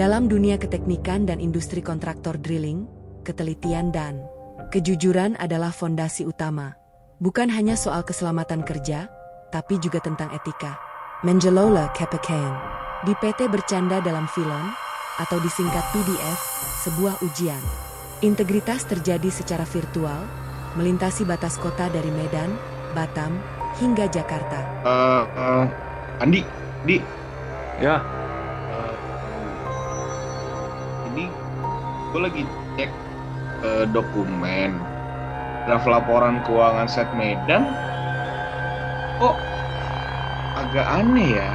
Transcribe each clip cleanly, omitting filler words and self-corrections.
Dalam dunia keteknikan dan industri kontraktor drilling, ketelitian dan kejujuran adalah fondasi utama. Bukan hanya soal keselamatan kerja, tapi juga tentang etika. Mengelola kepekaan. Di PT bercanda dalam film, atau disingkat PDF, sebuah ujian. Integritas terjadi secara virtual, melintasi batas kota dari Medan, Batam, hingga Jakarta. Andi, di Ya, ini gue lagi cek dokumen draft laporan keuangan Set Medan, kok agak aneh ya.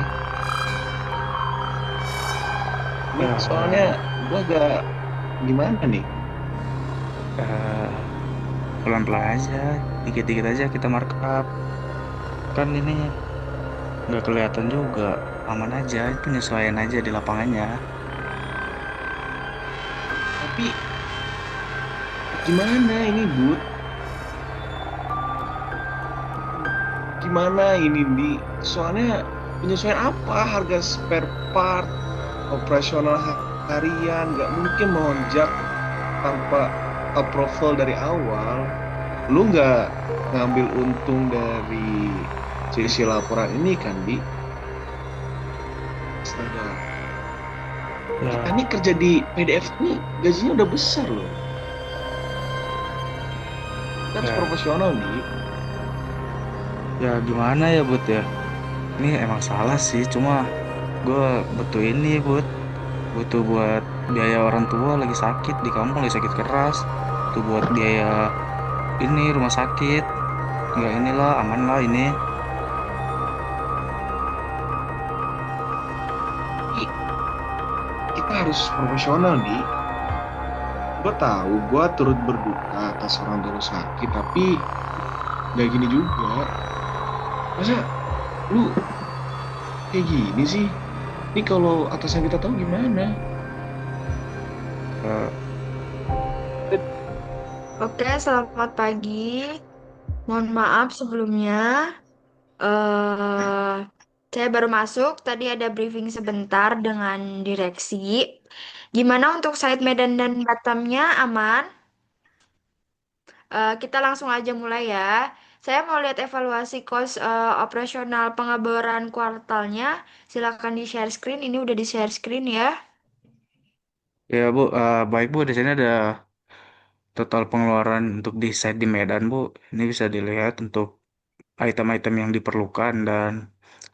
Ini soalnya eh, gue agak gimana nih? eh, pelan-pelan aja, dikit-dikit aja kita markup. Kan ini nggak kelihatan juga, aman aja, penyesuaian aja di lapangannya. Tapi gimana ini, Bud? Gimana ini, di soalnya penyesuaian apa? Harga spare part, operasional harian, nggak mungkin melonjak tanpa approval dari awal. Lu nggak ngambil untung dari sisi laporan ini kan, Di? Astaga, kita Ya, nih kerja di PDF ini gajinya udah besar loh. Kita harus ya, profesional, Di. ya gimana ya Bud ya? Ini emang salah sih, cuma gue butuh ini Bud, butuh buat biaya orang tua lagi sakit di kampung, lagi sakit keras, butuh buat biaya ini rumah sakit. Nggak inilah, aman lah ini. Tapi kita harus profesional, Di. Gue tahu gue turut berduka atas orang tua lu sakit, tapi nggak gini juga. Masa lu kayak gini sih? Ini kalau atasan kita tahu gimana? Eh, Oke, selamat pagi. Mohon maaf sebelumnya. eh saya baru masuk. Tadi ada briefing sebentar dengan direksi. Gimana untuk site Medan dan Batamnya aman? Kita langsung aja mulai ya. Saya mau lihat evaluasi cost operasional pengeboran kuartalnya. Silakan di share screen. Ini udah di share screen ya. ya Bu, baik Bu, di sini ada total pengeluaran untuk di site di Medan, Bu. Ini bisa dilihat untuk item-item yang diperlukan dan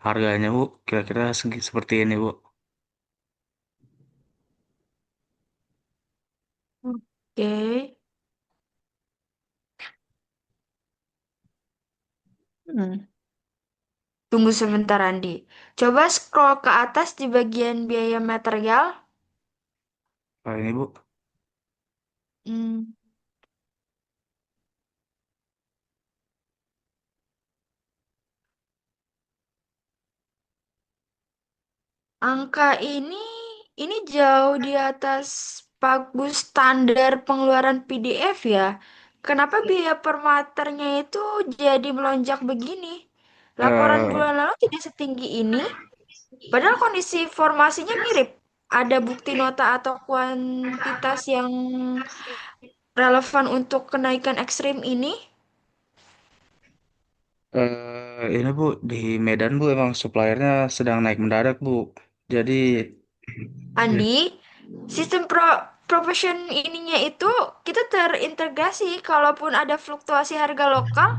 harganya, Bu. Kira-kira seperti ini, Bu. Oke. Hmm. Tunggu sebentar, Andi. Coba scroll ke atas di bagian biaya material. Ini, Bu. Hmm, angka ini jauh di atas bagus standar pengeluaran PDF ya. Kenapa biaya per maternya itu jadi melonjak begini? Laporan eh bulan lalu tidak setinggi ini, padahal kondisi formasinya mirip. Ada bukti nota atau kuantitas yang relevan untuk kenaikan ekstrim ini. ini, Bu. Di Medan, Bu, emang suppliernya sedang naik mendadak, Bu. Jadi, Andi, sistem profession ininya itu kita terintegrasi. Kalaupun ada fluktuasi harga lokal,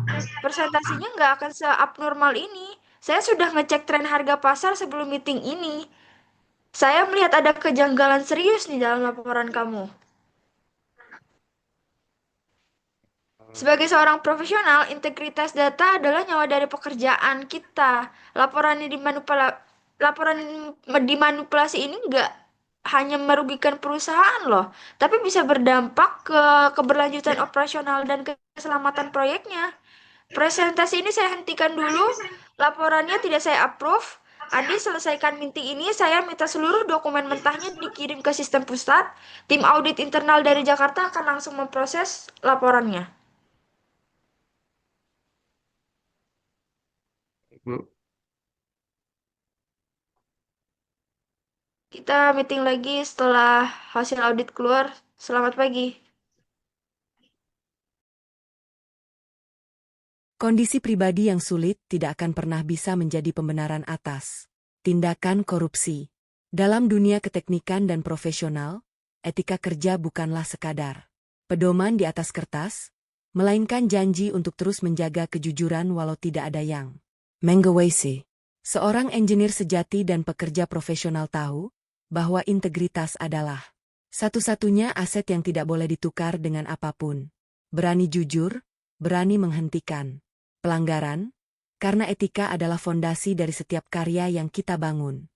presentasinya nggak akan se-abnormal ini. Saya sudah ngecek tren harga pasar sebelum meeting ini. Saya melihat ada kejanggalan serius nih dalam laporan kamu. Sebagai seorang profesional, integritas data adalah nyawa dari pekerjaan kita. Laporan yang laporan yang dimanipulasi ini nggak hanya merugikan perusahaan loh, tapi bisa berdampak ke keberlanjutan operasional dan keselamatan proyeknya. Presentasi ini saya hentikan dulu. Laporannya tidak saya approve. Andi selesaikan meeting ini, saya minta seluruh dokumen mentahnya dikirim ke sistem pusat. Tim audit internal dari Jakarta akan langsung memproses laporannya. Bu, Kita meeting lagi setelah hasil audit keluar. Selamat pagi. Kondisi pribadi yang sulit tidak akan pernah bisa menjadi pembenaran atas tindakan korupsi. Dalam dunia keteknikan dan profesional, etika kerja bukanlah sekadar pedoman di atas kertas, melainkan janji untuk terus menjaga kejujuran walau tidak ada yang mengawasi. Seorang engineer sejati dan pekerja profesional tahu bahwa integritas adalah satu-satunya aset yang tidak boleh ditukar dengan apapun. Berani jujur, berani menghentikan pelanggaran, karena etika adalah fondasi dari setiap karya yang kita bangun.